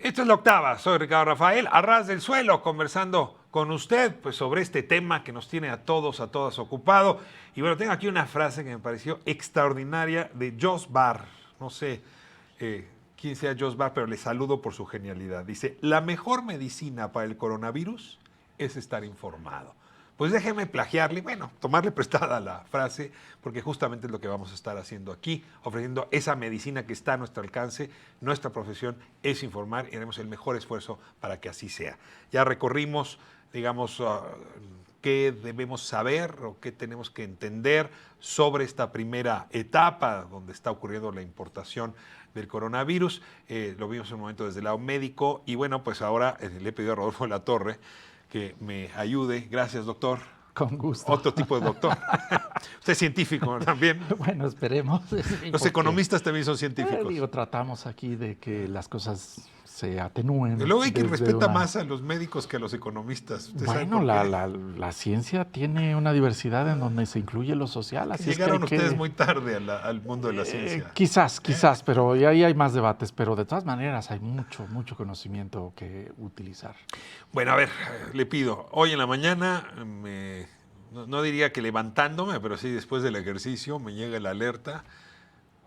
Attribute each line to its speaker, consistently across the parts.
Speaker 1: Esto es La Octava, soy Ricardo Rafael, a ras del suelo, conversando con usted pues, sobre este tema que nos tiene a todos, a todas ocupado. Y bueno, tengo aquí una frase que me pareció extraordinaria de Jos Bar. No sé quién sea Jos Bar, pero le saludo por su genialidad. Dice, la mejor medicina para el coronavirus es estar informado. Pues déjeme plagiarle, bueno, tomarle prestada la frase, porque justamente es lo que vamos a estar haciendo aquí, ofreciendo esa medicina que está a nuestro alcance. Nuestra profesión es informar y haremos el mejor esfuerzo para que así sea. Ya recorrimos, digamos, qué debemos saber o qué tenemos que entender sobre esta primera etapa donde está ocurriendo la importación del coronavirus. Lo vimos en un momento desde el lado médico y bueno, pues ahora le he pedido a Rodolfo de la Torre que me ayude. Gracias, doctor.
Speaker 2: Con gusto.
Speaker 1: Otro tipo de doctor. Usted es científico también.
Speaker 2: Bueno, esperemos.
Speaker 1: Los economistas también son científicos.
Speaker 2: Tratamos aquí de que las cosas se atenúen.
Speaker 1: Y luego hay quien respeta más a los médicos que a los economistas.
Speaker 2: Bueno, la ciencia tiene una diversidad en donde se incluye lo social. Así
Speaker 1: Llegaron ustedes muy tarde al mundo de la ciencia.
Speaker 2: Quizás, pero ahí hay más debates, pero de todas maneras hay mucho conocimiento que utilizar.
Speaker 1: Bueno, a ver, le pido, hoy en la mañana, no diría que levantándome, pero sí después del ejercicio me llega la alerta.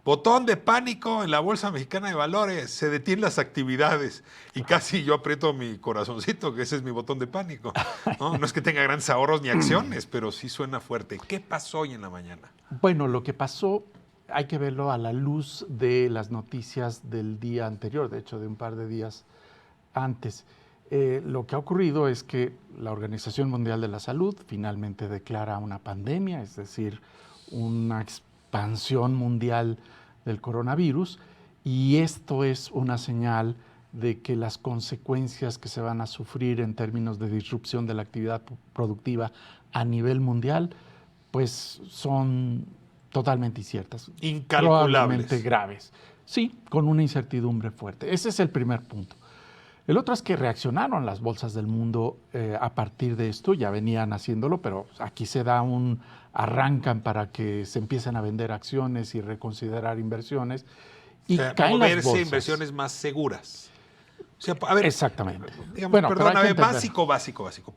Speaker 1: Botón de pánico en la Bolsa Mexicana de Valores, se detienen las actividades y casi yo aprieto mi corazoncito, que ese es mi botón de pánico. No es que tenga grandes ahorros ni acciones, pero sí suena fuerte. ¿Qué pasó hoy en la mañana?
Speaker 2: Bueno, lo que pasó hay que verlo a la luz de las noticias del día anterior, de hecho de un par de días antes. Lo que ha ocurrido es que la Organización Mundial de la Salud finalmente declara una pandemia, es decir, una expansión mundial del coronavirus, y esto es una señal de que las consecuencias que se van a sufrir en términos de disrupción de la actividad productiva a nivel mundial, pues son totalmente inciertas.
Speaker 1: Incalculables.
Speaker 2: Probablemente graves. Sí, con una incertidumbre fuerte. Ese es el primer punto. El otro es que reaccionaron las bolsas del mundo a partir de esto, ya venían haciéndolo, pero aquí se da arrancan para que se empiecen a vender acciones y reconsiderar inversiones. Y caen las bolsas.
Speaker 1: Inversiones más seguras. O sea, a ver,
Speaker 2: exactamente.
Speaker 1: Digamos, bueno, perdóname, básico.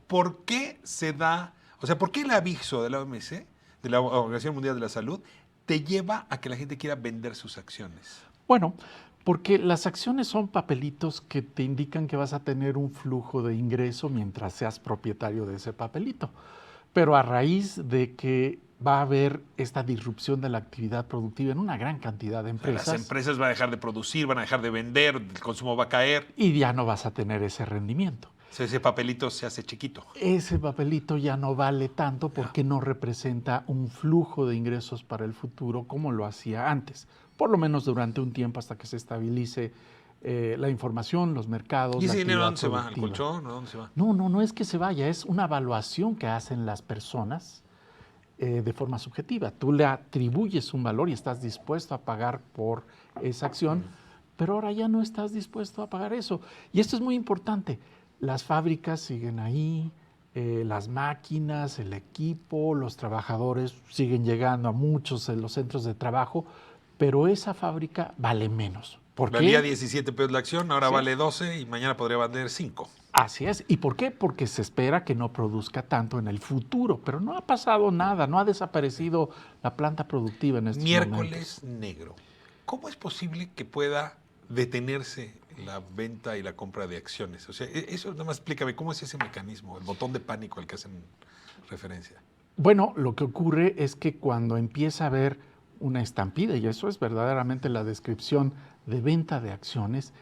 Speaker 1: ¿Por qué se da, por qué el aviso de la OMS, de la Organización Mundial de la Salud, te lleva a que la gente quiera vender sus acciones?
Speaker 2: Bueno, porque las acciones son papelitos que te indican que vas a tener un flujo de ingreso mientras seas propietario de ese papelito. Pero a raíz de que va a haber esta disrupción de la actividad productiva en una gran cantidad de empresas.
Speaker 1: Las empresas van a dejar de producir, van a dejar de vender, el consumo va a caer.
Speaker 2: Y ya no vas a tener ese rendimiento.
Speaker 1: Ese papelito se hace chiquito.
Speaker 2: Ese papelito ya no vale tanto porque no representa un flujo de ingresos para el futuro como lo hacía antes. Por lo menos durante un tiempo hasta que se estabilice la información, los mercados.
Speaker 1: ¿Y ese dinero dónde se va? ¿Al colchón? ¿Dónde se va?
Speaker 2: No es que se vaya, es una evaluación que hacen las personas de forma subjetiva. Tú le atribuyes un valor y estás dispuesto a pagar por esa acción, pero ahora ya no estás dispuesto a pagar eso. Y esto es muy importante. Las fábricas siguen ahí, las máquinas, el equipo, los trabajadores siguen llegando a muchos de los centros de trabajo, pero esa fábrica vale menos. ¿Por qué?
Speaker 1: Valía 17 pesos la acción, ahora vale 12 y mañana podría valer 5.
Speaker 2: Así es. ¿Y por qué? Porque se espera que no produzca tanto en el futuro, pero no ha pasado nada, no ha desaparecido la planta productiva en estos
Speaker 1: Miércoles
Speaker 2: momentos.
Speaker 1: negro. ¿Cómo es posible que pueda detenerse la venta y la compra de acciones? O sea, eso nada más explícame, ¿cómo es ese mecanismo, el botón de pánico al que hacen referencia?
Speaker 2: Bueno, lo que ocurre es que cuando empieza a haber una estampida, y eso es verdaderamente la descripción de venta de acciones,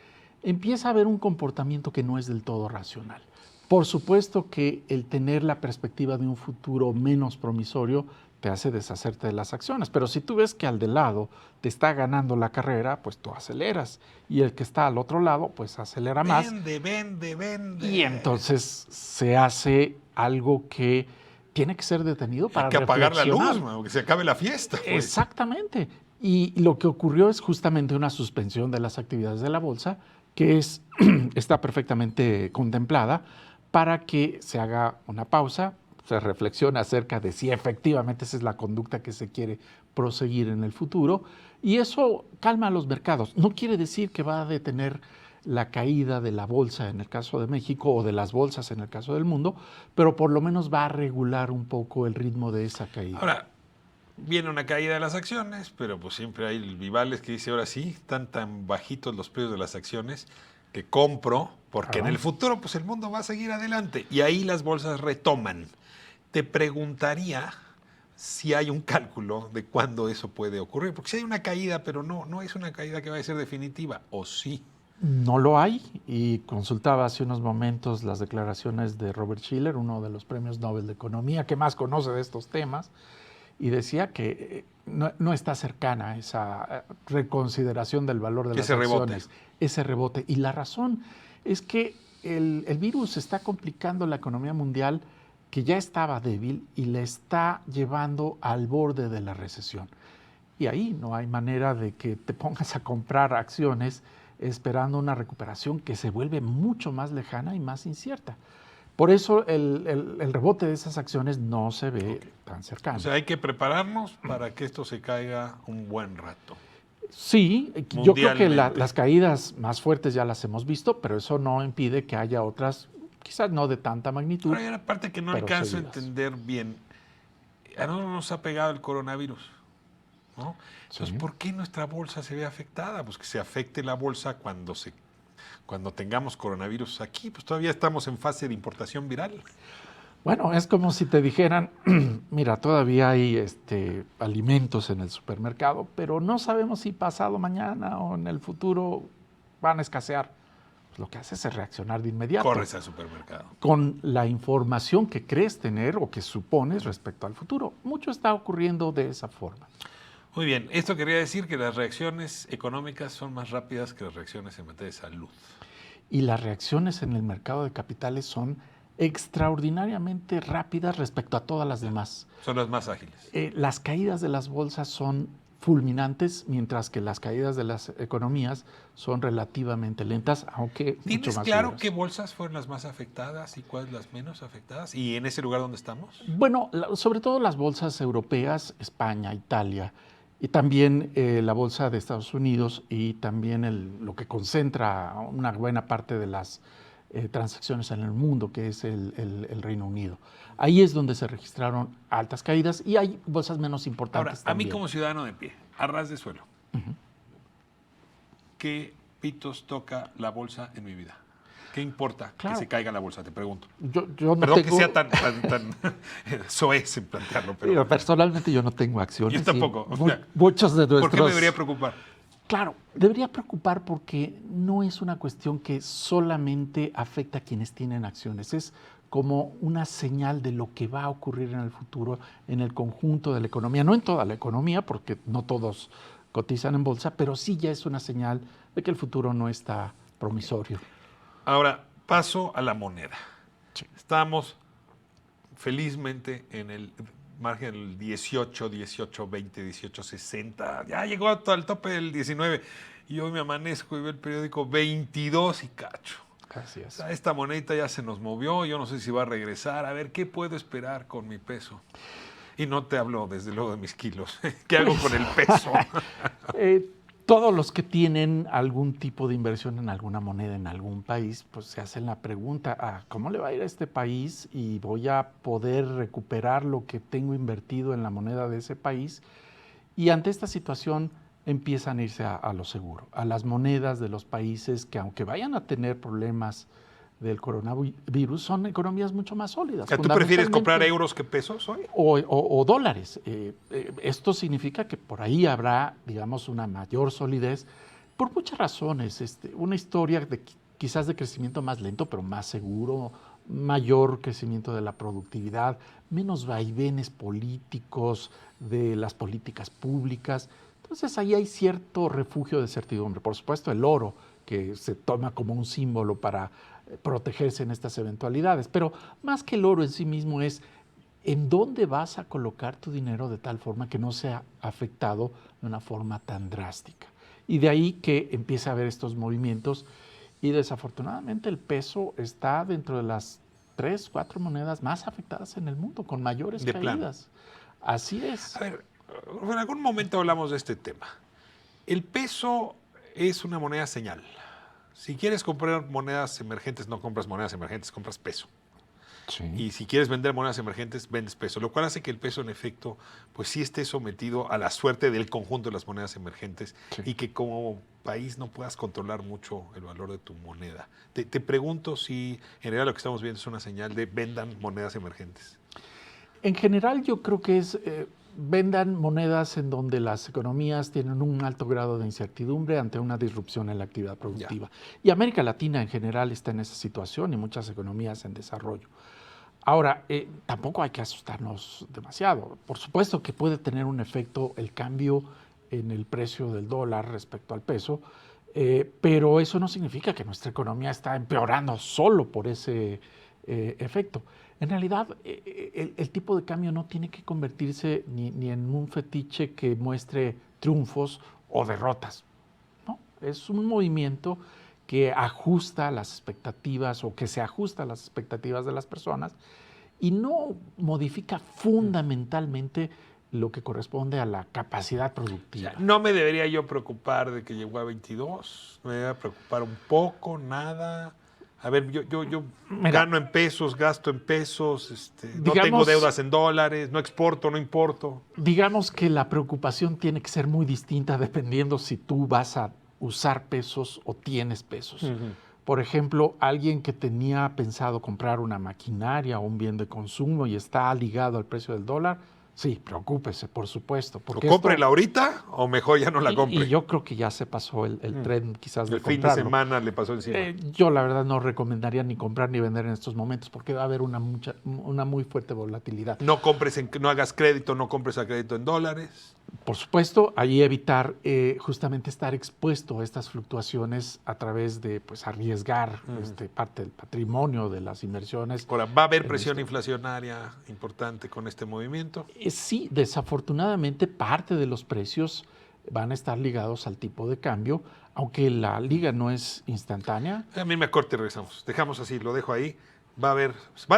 Speaker 2: empieza a haber un comportamiento que no es del todo racional. Por supuesto que el tener la perspectiva de un futuro menos promisorio te hace deshacerte de las acciones, pero si tú ves que al de lado te está ganando la carrera, pues tú aceleras, y el que está al otro lado, pues acelera más.
Speaker 1: Vende.
Speaker 2: Y entonces se hace algo que tiene que ser detenido para reflexionar.
Speaker 1: Hay que apagar la luz, que se acabe la fiesta. Pues.
Speaker 2: Exactamente. Y lo que ocurrió es justamente una suspensión de las actividades de la bolsa, que está perfectamente contemplada para que se haga una pausa, se reflexione acerca de si efectivamente esa es la conducta que se quiere proseguir en el futuro, y eso calma a los mercados. No quiere decir que va a detener la caída de la bolsa en el caso de México o de las bolsas en el caso del mundo, pero por lo menos va a regular un poco el ritmo de esa caída.
Speaker 1: Ahora, viene una caída de las acciones, pero pues siempre hay el Vivales que dice, ahora sí, están tan bajitos los precios de las acciones que compro, porque en el futuro pues el mundo va a seguir adelante. Y ahí las bolsas retoman. Te preguntaría si hay un cálculo de cuándo eso puede ocurrir, porque si hay una caída, pero no es una caída que va a ser definitiva, ¿o sí?
Speaker 2: No lo hay, y consultaba hace unos momentos las declaraciones de Robert Shiller, uno de los premios Nobel de Economía que más conoce de estos temas, y decía que no está cercana esa reconsideración del valor de las acciones, ese rebote. Y la razón es que el virus está complicando la economía mundial, que ya estaba débil, y le está llevando al borde de la recesión. Y ahí no hay manera de que te pongas a comprar acciones esperando una recuperación que se vuelve mucho más lejana y más incierta. Por eso el rebote de esas acciones no se ve tan cercano.
Speaker 1: O sea, hay que prepararnos para que esto se caiga un buen rato.
Speaker 2: Sí, yo creo que las caídas más fuertes ya las hemos visto, pero eso no impide que haya otras, quizás no de tanta magnitud.
Speaker 1: Ahora hay una parte que no alcanzo a entender bien. A nosotros nos ha pegado el coronavirus, ¿no? Entonces, ¿por qué nuestra bolsa se ve afectada? Pues que se afecte la bolsa cuando tengamos coronavirus aquí, pues todavía estamos en fase de importación viral.
Speaker 2: Bueno, es como si te dijeran, mira, todavía hay alimentos en el supermercado, pero no sabemos si pasado mañana o en el futuro van a escasear. Pues lo que haces es reaccionar de inmediato.
Speaker 1: Corres al supermercado.
Speaker 2: Con la información que crees tener o que supones respecto al futuro. Mucho está ocurriendo de esa forma.
Speaker 1: Muy bien, esto quería decir que las reacciones económicas son más rápidas que las reacciones en materia de salud.
Speaker 2: Y las reacciones en el mercado de capitales son extraordinariamente rápidas respecto a todas las demás.
Speaker 1: Son las más ágiles.
Speaker 2: Las caídas de las bolsas son fulminantes, mientras que las caídas de las economías son relativamente lentas, aunque mucho
Speaker 1: ¿Tienes
Speaker 2: más
Speaker 1: claro
Speaker 2: seguras.
Speaker 1: qué bolsas fueron las más afectadas y cuáles las menos afectadas? ¿Y en ese lugar donde estamos?
Speaker 2: Bueno, sobre todo las bolsas europeas, España, Italia, y también la bolsa de Estados Unidos, y también lo que concentra una buena parte de las transacciones en el mundo, que es el Reino Unido. Ahí es donde se registraron altas caídas, y hay bolsas menos importantes.
Speaker 1: Ahora,
Speaker 2: también.
Speaker 1: A mí como ciudadano de pie, a ras de suelo, ¿qué pitos toca la bolsa en mi vida? ¿Qué importa que se caiga la bolsa? Te pregunto.
Speaker 2: Yo no
Speaker 1: Perdón
Speaker 2: tengo...
Speaker 1: que sea tan soez en plantearlo.
Speaker 2: Pero personalmente yo no tengo acciones.
Speaker 1: Yo tampoco.
Speaker 2: Muchos de nuestros...
Speaker 1: ¿Por qué me debería preocupar?
Speaker 2: Claro, debería preocupar porque no es una cuestión que solamente afecta a quienes tienen acciones. Es como una señal de lo que va a ocurrir en el futuro en el conjunto de la economía. No en toda la economía, porque no todos cotizan en bolsa, pero sí ya es una señal de que el futuro no está promisorio.
Speaker 1: Ahora, paso a la moneda.
Speaker 2: Sí.
Speaker 1: Estamos felizmente en el margen del 18, 20, 18, 60. Ya llegó al tope del 19. Y hoy me amanezco y veo el periódico 22 y cacho.
Speaker 2: Así es.
Speaker 1: O sea, esta monedita ya se nos movió. Yo no sé si va a regresar. A ver, ¿qué puedo esperar con mi peso? Y no te hablo, desde luego, de mis kilos. ¿Qué hago con el peso?
Speaker 2: Todos los que tienen algún tipo de inversión en alguna moneda en algún país, pues se hacen la pregunta, ¿cómo le va a ir a este país y voy a poder recuperar lo que tengo invertido en la moneda de ese país? Y ante esta situación empiezan a irse a lo seguro, a las monedas de los países que, aunque vayan a tener problemas del coronavirus, son economías mucho más sólidas.
Speaker 1: ¿Tú prefieres comprar euros que pesos hoy?
Speaker 2: O dólares. Esto significa que por ahí habrá, digamos, una mayor solidez por muchas razones. Una historia quizás de crecimiento más lento, pero más seguro, mayor crecimiento de la productividad, menos vaivenes políticos de las políticas públicas. Entonces ahí hay cierto refugio de certidumbre. Por supuesto, el oro, que se toma como un símbolo para protegerse en estas eventualidades. Pero más que el oro en sí mismo es en dónde vas a colocar tu dinero de tal forma que no sea afectado de una forma tan drástica. Y de ahí que empiece a haber estos movimientos, y desafortunadamente el peso está dentro de las 3, 4 monedas más afectadas en el mundo, con mayores caídas. Así es.
Speaker 1: A ver, en algún momento hablamos de este tema. El peso es una moneda señal. Si quieres comprar monedas emergentes, no compras monedas emergentes, compras peso.
Speaker 2: Sí.
Speaker 1: Y si quieres vender monedas emergentes, vendes peso, lo cual hace que el peso, en efecto, pues sí esté sometido a la suerte del conjunto de las monedas emergentes
Speaker 2: Sí.
Speaker 1: y que como país no puedas controlar mucho el valor de tu moneda. Te pregunto si en realidad lo que estamos viendo es una señal de vendan monedas emergentes.
Speaker 2: En general yo creo que es vendan monedas en donde las economías tienen un alto grado de incertidumbre ante una disrupción en la actividad productiva. Y América Latina en general está en esa situación y muchas economías en desarrollo. Ahora, tampoco hay que asustarnos demasiado. Por supuesto que puede tener un efecto el cambio en el precio del dólar respecto al peso, pero eso no significa que nuestra economía está empeorando solo por ese efecto. En realidad, el tipo de cambio no tiene que convertirse ni en un fetiche que muestre triunfos o derrotas, ¿no? Es un movimiento que ajusta las expectativas o que se ajusta a las expectativas de las personas y no modifica fundamentalmente lo que corresponde a la capacidad productiva.
Speaker 1: O sea, no me debería yo preocupar de que llegó a 22, me debería preocupar un poco, nada. A ver, yo
Speaker 2: Mira,
Speaker 1: gano en pesos, gasto en pesos, no tengo
Speaker 2: digamos,
Speaker 1: deudas en dólares, no exporto, no importo.
Speaker 2: digamos que la preocupación tiene que ser muy distinta dependiendo si tú vas a usar pesos o tienes pesos. Por ejemplo, alguien que tenía pensado comprar una maquinaria o un bien de consumo y está ligado al precio del dólar, sí, preocúpese, por supuesto.
Speaker 1: ¿O
Speaker 2: Porque
Speaker 1: cómprela ahorita o mejor ya no la compre?
Speaker 2: y yo creo que ya se pasó el tren quizás de
Speaker 1: El fin de
Speaker 2: comprarlo.
Speaker 1: semana le pasó encima.
Speaker 2: Yo la verdad no recomendaría ni comprar ni vender en estos momentos porque va a haber una muy fuerte volatilidad.
Speaker 1: No hagas crédito, no compres a crédito en dólares.
Speaker 2: Por supuesto, ahí evitar justamente estar expuesto a estas fluctuaciones a través de pues, arriesgar parte del patrimonio de las inversiones.
Speaker 1: Ahora, ¿va a haber presión inflacionaria importante con este movimiento?
Speaker 2: Sí, desafortunadamente parte de los precios van a estar ligados al tipo de cambio, aunque la liga no es instantánea.
Speaker 1: A mí me corte y regresamos. Dejamos así, lo dejo ahí. ¿Van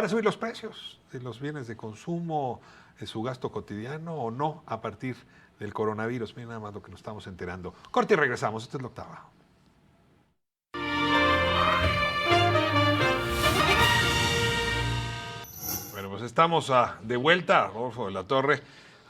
Speaker 1: a subir los precios de los bienes de consumo, de su gasto cotidiano o no a partir del coronavirus? Miren nada más lo que nos estamos enterando. Corte y regresamos. Esta es la octava. Bueno, pues estamos de vuelta, Rodolfo de la Torre.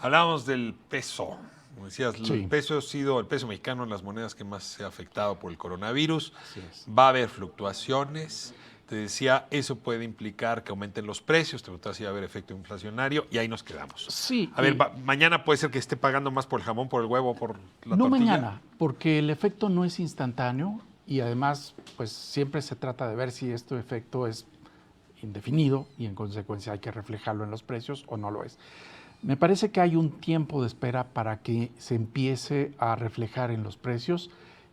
Speaker 1: Hablábamos del peso. Como decías,
Speaker 2: Sí.
Speaker 1: el peso mexicano en las monedas que más se ha afectado por el coronavirus.
Speaker 2: Así es.
Speaker 1: Va a haber fluctuaciones. Te decía, eso puede implicar que aumenten los precios. Te preguntaba si va a haber efecto inflacionario y ahí nos quedamos.
Speaker 2: Sí.
Speaker 1: A ver, mañana puede ser que esté pagando más por el jamón, por el huevo, por la
Speaker 2: No
Speaker 1: tortilla.
Speaker 2: mañana, porque el efecto no es instantáneo y además, pues siempre se trata de ver si este efecto es indefinido y en consecuencia hay que reflejarlo en los precios o no lo es. Me parece que hay un tiempo de espera para que se empiece a reflejar en los precios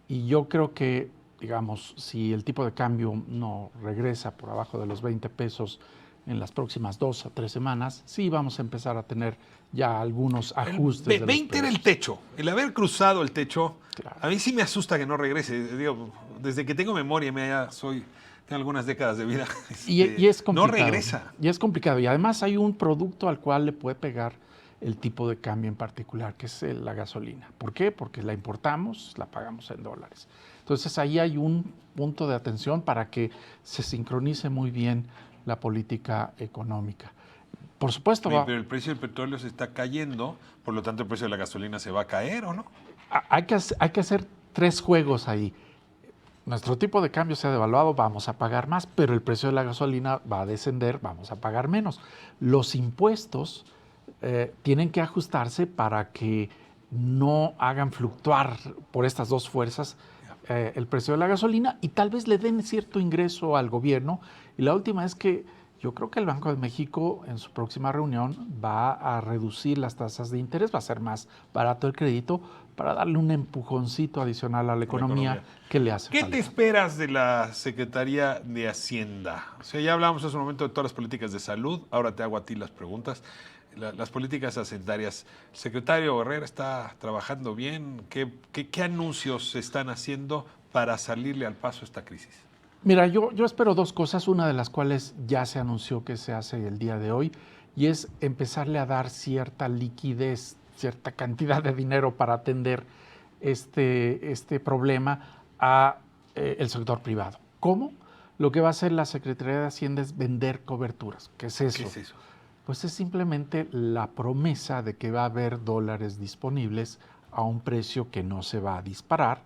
Speaker 2: y yo creo que, digamos, si el tipo de cambio no regresa por abajo de los 20 pesos en las próximas 2 a 3 semanas, sí vamos a empezar a tener ya algunos ajustes. de los
Speaker 1: 20 era el
Speaker 2: precios.
Speaker 1: techo. El haber cruzado el techo,
Speaker 2: Claro.
Speaker 1: a mí sí me asusta que no regrese. Digo, desde que tengo memoria, tengo algunas décadas de vida.
Speaker 2: Y es complicado.
Speaker 1: No regresa.
Speaker 2: Y es complicado. Y además hay un producto al cual le puede pegar el tipo de cambio en particular, que es la gasolina. ¿Por qué? Porque la importamos, la pagamos en dólares. Entonces ahí hay un punto de atención para que se sincronice muy bien la política económica. Por supuesto,
Speaker 1: Pero el precio del petróleo se está cayendo, por lo tanto el precio de la gasolina se va a caer, ¿o no?
Speaker 2: hay que hacer 3 juegos ahí. Nuestro tipo de cambio se ha devaluado, vamos a pagar más, pero el precio de la gasolina va a descender, vamos a pagar menos. Los impuestos tienen que ajustarse para que no hagan fluctuar por estas dos fuerzas el precio de la gasolina y tal vez le den cierto ingreso al gobierno. Y la última es que yo creo que el Banco de México en su próxima reunión va a reducir las tasas de interés, va a ser más barato el crédito para darle un empujoncito adicional a la economía que le hace
Speaker 1: ¿Qué
Speaker 2: falta.
Speaker 1: te esperas de la Secretaría de Hacienda? O sea, ya hablamos hace un momento de todas las políticas de salud, ahora te hago a ti las preguntas. Las políticas hacendarias. ¿El secretario Herrera está trabajando bien? ¿Qué anuncios se están haciendo para salirle al paso a esta crisis?
Speaker 2: Mira, yo espero 2 cosas, una de las cuales ya se anunció que se hace el día de hoy, y es empezarle a dar cierta liquidez, cierta cantidad de dinero para atender este problema a el sector privado. ¿Cómo? Lo que va a hacer la Secretaría de Hacienda es vender coberturas. ¿Qué es eso?
Speaker 1: ¿Qué es eso?
Speaker 2: Pues es simplemente la promesa de que va a haber dólares disponibles a un precio que no se va a disparar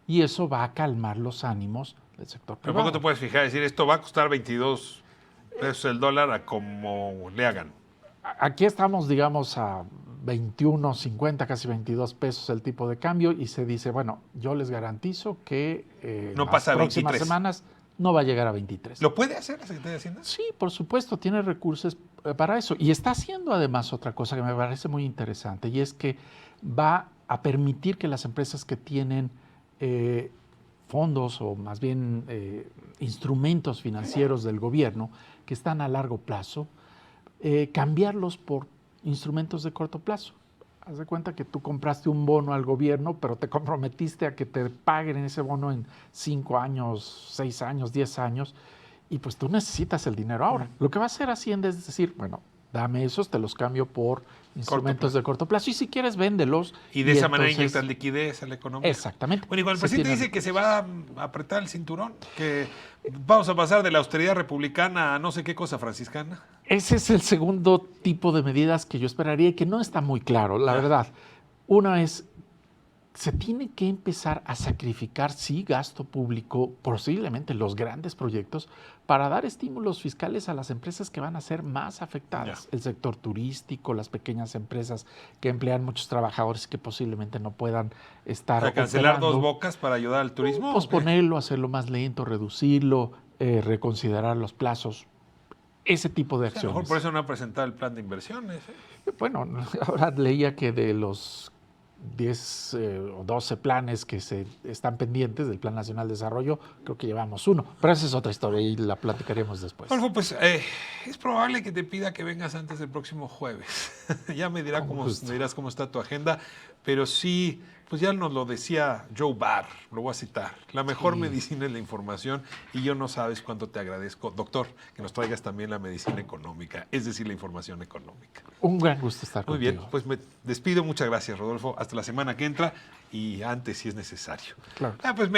Speaker 2: y eso va a calmar los ánimos del sector privado.
Speaker 1: Tampoco te puedes fijar, decir, esto va a costar 22 pesos el dólar a como le hagan.
Speaker 2: Aquí estamos, digamos, a 21.50, casi 22 pesos el tipo de cambio y se dice, bueno, yo les garantizo que
Speaker 1: No
Speaker 2: las
Speaker 1: pasa a
Speaker 2: próximas
Speaker 1: 23.
Speaker 2: semanas no va a llegar a 23.
Speaker 1: ¿Lo puede hacer la Secretaría de Hacienda?
Speaker 2: Sí, por supuesto, tiene recursos para eso. Y está haciendo además otra cosa que me parece muy interesante y es que va a permitir que las empresas que tienen fondos o más bien instrumentos financieros del gobierno que están a largo plazo, cambiarlos por instrumentos de corto plazo. Haz de cuenta que tú compraste un bono al gobierno, pero te comprometiste a que te paguen ese bono en 5 años, 6 años, 10 años, y pues tú necesitas el dinero ahora. Lo que va a hacer Hacienda es decir, bueno, dame esos, te los cambio por instrumentos de corto plazo, y si quieres, véndelos.
Speaker 1: Y de esa manera inyectas liquidez a la economía.
Speaker 2: Exactamente.
Speaker 1: Bueno, y cuando el presidente dice que se va a apretar el cinturón, que vamos a pasar de la austeridad republicana a no sé qué cosa franciscana.
Speaker 2: Ese es el segundo tipo de medidas que yo esperaría y que no está muy claro, la verdad. Una es, se tiene que empezar a sacrificar, sí, gasto público, posiblemente los grandes proyectos, para dar estímulos fiscales a las empresas que van a ser más afectadas. El sector turístico, las pequeñas empresas que emplean muchos trabajadores que posiblemente no puedan estar
Speaker 1: ¿Para cancelar
Speaker 2: operando.
Speaker 1: 2 bocas para ayudar al turismo?
Speaker 2: Posponerlo, hacerlo más lento, reducirlo, reconsiderar los plazos. Ese tipo de acciones.
Speaker 1: A lo mejor por eso no ha presentado el plan de inversiones.
Speaker 2: Bueno, ahora leía que de los 10 o 12 planes que se están pendientes del Plan Nacional de Desarrollo, creo que llevamos uno. Pero esa es otra historia y la platicaremos después.
Speaker 1: Adolfo, pues es probable que te pida que vengas antes del próximo jueves. Ya me dirás cómo está tu agenda, pero sí, pues ya nos lo decía Joe Barr, lo voy a citar. La mejor medicina es la información y yo no sabes cuánto te agradezco, doctor, que nos traigas también la medicina económica, es decir, la información económica.
Speaker 2: Un gran gusto estar
Speaker 1: Muy
Speaker 2: contigo.
Speaker 1: bien, pues me despido. Muchas gracias, Rodolfo. Hasta la semana que entra y antes si es necesario.
Speaker 2: Claro.
Speaker 1: Pues